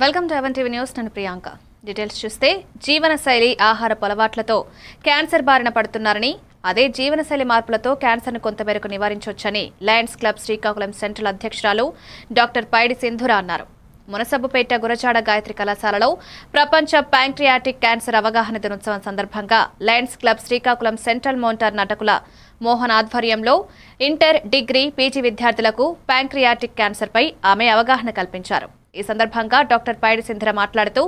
Welcome to oven TV news. నేను Priyanka. Details చూస్తే జీవనశైలి ఆహారపు అలవాట్లతో క్యాన్సర్ బారిన పడుతున్నారని, అదే జీవనశైలి మార్పులతో క్యాన్సర్ను కొంతమేరకు నివారించవచ్చని లయన్స్ క్లబ్ శ్రీకాకుళం సెంట్రల్ అధ్యక్షురాలు డాక్టర్ పైడి సింధూర అన్నారు. మునసబ్బుపేట గురజాడ గాయత్రి కళాశాలలో ప్రపంచ ప్యాంక్రియాటిక్ క్యాన్సర్ అవగాహన దినోత్సవం సందర్భంగా లయన్స్ క్లబ్ శ్రీకాకుళం సెంట్రల్ మోంటార్ నటకుల మోహన్ ఆధ్వర్యంలో ఇంటర్, డిగ్రీ, పీజీ విద్యార్థులకు ప్యాంక్రియాటిక్ క్యాన్సర్పై ఆమె అవగాహన కల్పించారు. ఈ సందర్భంగా డాక్టర్ పైడి సింధూర మాట్లాడుతూ,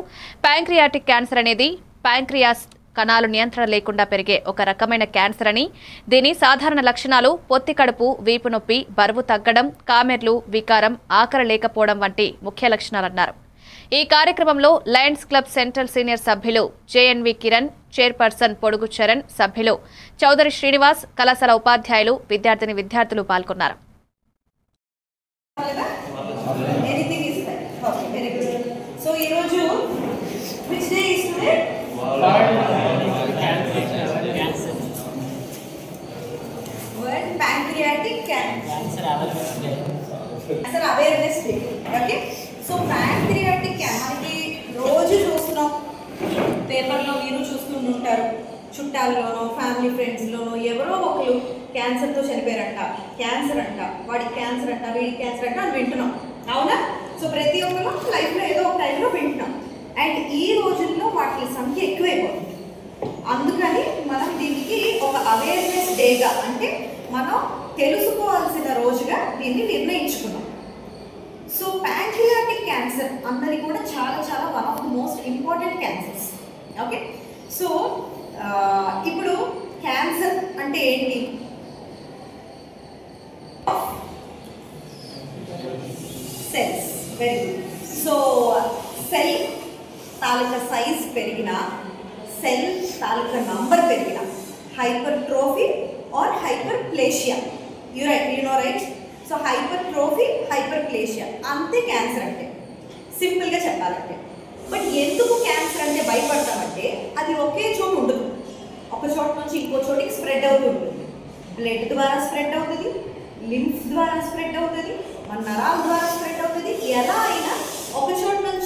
ప్యాంక్రియాటిక్ క్యాన్సర్ అనేది ప్యాంక్రియాస్ కణాలు నియంత్రణ లేకుండా పెరిగే ఒక రకమైన క్యాన్సర్ అని, దీని సాధారణ లక్షణాలు పొత్తి కడుపు, వీపు నొప్పి, బరువు తగ్గడం, కామెర్లు, వికారం, ఆకలి లేకపోవడం వంటి ముఖ్య లక్షణాలన్నారు. ఈ కార్యక్రమంలో లయన్స్ క్లబ్ సెంట్రల్ సీనియర్ సభ్యులు జేఎన్వి కిరణ్, చైర్పర్సన్ పొడుగు చరణ్, సభ్యులు చౌదరి శ్రీనివాస్, కళాశాల ఉపాధ్యాయులు, విద్యార్థులు పాల్గొన్నారు. So, which day is today? World Pancreatic Cancer Awareness Day. Okay? So, pancreatic cancer మనకి రోజు చూస్తున్నాం, పేపర్లో మీరు చూస్తుంటారు, చుట్టాల్లోనో ఫ్యామిలీ ఫ్రెండ్స్లోనో ఎవరో ఒకరు క్యాన్సర్తో చనిపోయారంట, క్యాన్సర్ అంట, వాడికి క్యాన్సర్ అంట, వీడికి క్యాన్సర్ అంట అని వింటున్నాం, అవునా? సో ప్రతి ఒక్కరు లైఫ్లో ఏదో ఒక టైంలో వింటున్నాం. అండ్ ఈ రోజుల్లో వాటి సంఖ్య ఎక్కువైపోతుంది. అందుకని మనం దీనికి ఒక అవేర్నెస్ డేగా, అంటే మనం తెలుసుకోవాల్సిన రోజుగా దీన్ని నిర్ణయించుకున్నాం. సో ప్యాంక్రియాటిక్ క్యాన్సర్ అన్నది కూడా చాలా చాలా one of the most important cancers. Okay, so ఇప్పుడు క్యాన్సర్ అంటే ఏంటి? Cells. Very good. So cell తాలూకా సైజ్ పెరిగినా, సెల్ తాలూకా నంబర్ పెరిగినా hypertrophy or hyperplasia, you know right? So hypertrophy, hyperplasia అంతే క్యాన్సర్ అంటే, సింపుల్గా చెప్పాలంటే. బట్ ఎందుకు క్యాన్సర్ అంటే భయపడతామంటే, అది ఒకే చోటు ఉండదు, ఒక చోట నుంచి ఇంకో చోటికి స్ప్రెడ్ అవుతూ ఉంటుంది. బ్లడ్ ద్వారా స్ప్రెడ్ అవుతుంది, లింఫ్ ద్వారా స్ప్రెడ్ అవుతుంది, మన నరాల ద్వారా స్ప్రెడ్ అవుతుంది. ఎలా అయినా ఒక చోట నుంచి